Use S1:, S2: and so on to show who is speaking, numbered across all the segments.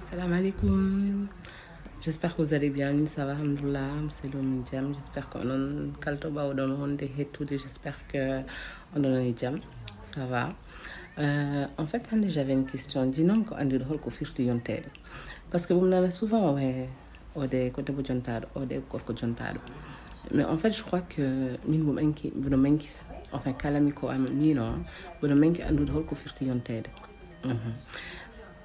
S1: Salam alaikum. J'espère que vous allez bien. Ça va, alhamdoulilah. C'est le Jam. J'espère qu'on a calto ba odon honde hettude. J'espère que on a jam. Ça va. En fait, j'avais une question. Dis-nous ko andi hol ko firti yontede. Parce que vous me l'avez souvent ode côté bo jontado, ode ko jontado. Mais en fait, je crois que min bo manki, bo manki, enfin kalami ko am ni non, bo manki andu hol ko firti yontede.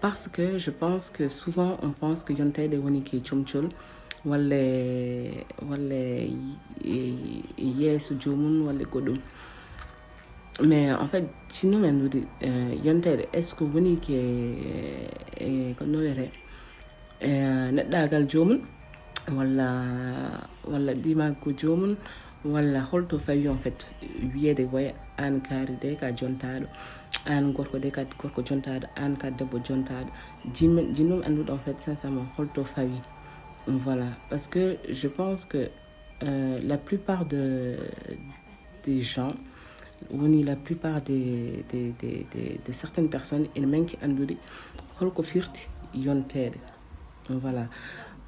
S1: Parce que je pense que souvent on pense que yontede woni ki chumchul wala yesu jomun wala godum. Mais en fait, sinon nous yontede est-ce que woni ki ko noere neddagal jomun wala dima ko jomun wala holto fawi en fait wiede way an kaari de ka jontado an gorko de ka gorko jontado an ka debbo jontado jinum andu en fait sincèrement holto fawi. Voilà, parce que je pense que la plupart des gens la plupart de certaines personnes ils manquent andude holko firti yontede. Voilà,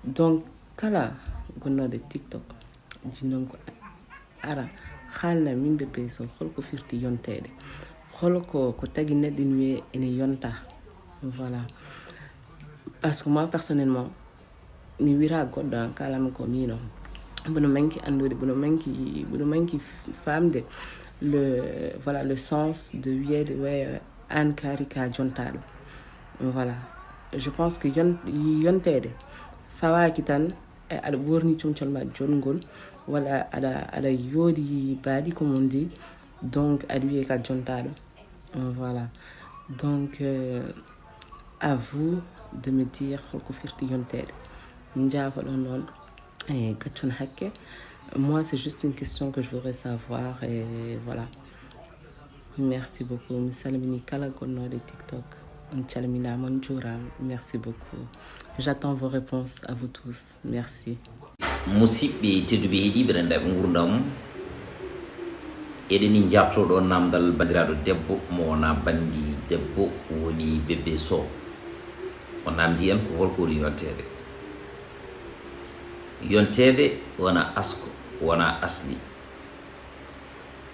S1: donc kala gonnoɗe TikTok jinnon ko ara haalna min be so holko firti yontede holko ko tagi neɗɗin wiye ene yonta. Voilà, parce que moi personnellement mi wira goɗɗo kalama ko mino bono manki andude bono manki famde le sens de wiede way an kaari ka jontaɗo. Voilà, je pense que yontede fawaki tan aɗa ɓorni comcol ma jongol walla aɗa yoodi baɗi comme on dit, donc aɗa wiye ka jontaɗo. Voilà, donc à vous de me dire holko firti yontede. Min jaafoɗon noon e gaccon hakke. Moi c'est juste une question que je voudrais savoir et voilà. Merci beaucoup. Mi salmini kala gonnoɗe TikTok. On calminama, on juurama. Merci beaucoup. J'attends vos réponses à vous tous. Merci.
S2: Musidɓe tedduɓe heeɗiɓe rendaɓe gurdam eɗeni jabtoɗo namdal bandiraɗo debbo mo wona bandi debbo woni Bébé Sow o namdi en ko holko woni yontede wona asko wona asli.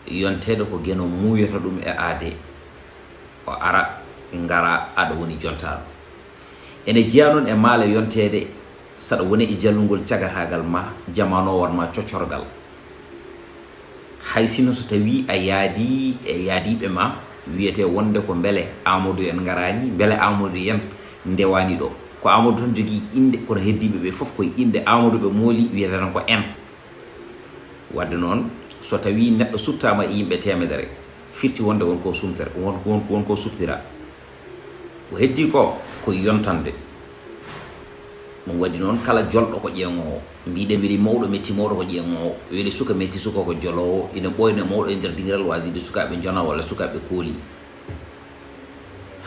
S2: Yontede ko gueno muyata ɗum e aade o ara ngara aɗa woni jontaɗo. Ene jeeya noon e maale yontede saɗa woni e jallugol cagatagal ma jamano wonma coccorgal. Hay sino so tawi a yaadi e yaadiɓe ma wiyete wonde ko beele Amadou en garani, beele Amadou en ndewani ɗo. Ko Amadou tan jogui inde kono heddiɓe ɓe fof koye inde Amadou ɓe mooli wiyete tan ko en. Wadde noon so tawi neɗɗo subtama e yimɓe temedere firti wonde wonko sumtere wonko subtira. Ko heddi ko yontande. Ɗum waɗi noon kala jolɗo ko ƴeeŋowo mbiɗe mbiɗi mawɗo metti mawɗo ko ƴeeŋowo weeli suka metti suka ko jolowo ina ɓoyno mawɗo e nder dingiral waside sukaɓe jona walla sukaɓe kooli.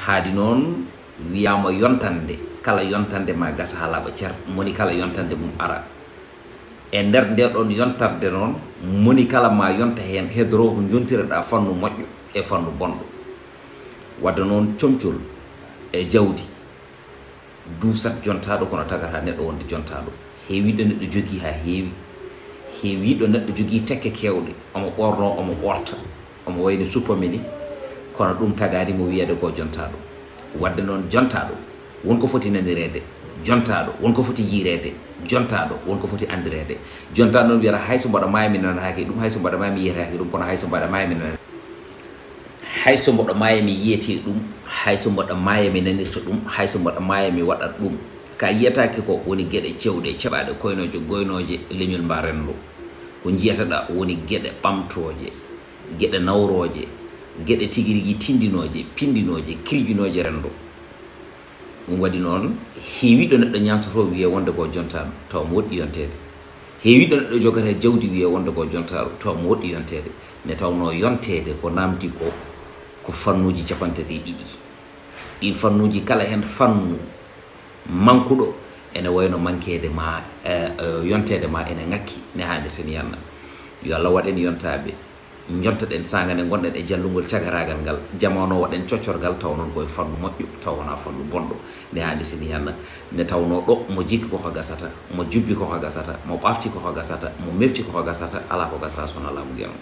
S2: Haadi noon wiyama yontande, kala yontande ma gasa ha laaɓa cer, moni kala yontande mum ara e nder nde ɗon yontarde noon moni kala ma yonta hen hedoro ko jontireɗa fannu moƴƴo e fannu bonɗo. Wadde noon comcol e jawdi duusat jontaɗo kono tagata neɗɗo wonde jontaɗo. Heewiɗo neɗɗo jogui ha heewi, heewiɗo neɗɗo jogui tekke kewɗe omo ɓorno omo ɓorta omo wayno suppame ni kono ɗum tagadimo wiyede ko jontaɗo. Wadde noon jontaɗo wonko foti nanirede, jontaɗo wonko foti yirede, jontaɗo wonko foti andirede. Jontaɗo noon wiyata hayso mbaɗa maya mi nanatake ɗum, hayso mbaɗa maya mi yiyetake ɗum, kono hayso mbaɗa maya mi nanata, hayso mbaɗa maya mi yiyete ɗum, hayso mbaɗa maya mi nanirta ɗum, hayso mbaɗa maya mi waɗat ɗum. Ka yiyatake ko woni gueɗe cewɗe ceɓaɗe koynoje goynoje leñol mba renlo. Ko jiyataɗa woni gueɗe ɓamtoje, gueɗe nawroje, gueɗe tigi rigui tindinoje, pindinoje, kirjinoje rendo. Ɗum waɗi noon heewiɗo neɗɗo ñamtoto wiye wonde ko jontaɗo taw mo woɗɗi yontede. Heewiɗo neɗɗo jogata jawdi wiye wonde ko jontaɗo taw mo woɗɗi yontede. Ne tawno yontede ko namdi ko fannuji capantati ɗiɗi. Ɗin fannuji kala hen fannu mankuɗo ene wayno mankede ma yontede ma ene ngakki ne hande sen yanna. Yo Allah waɗen yontaɓe jontaɗen saga nde gonɗen e jallugol cagaragal ngal jamano waɗen coccorgal taw noon koye fannu moƴƴo taw wona fannu bonɗo nde handi sini henna nde tawno ɗo mo jikki koko gasata mo jubbi koko gasata mo ɓafti koko gasata mo mefti koko gasata ala ko gasata sona laamu guenon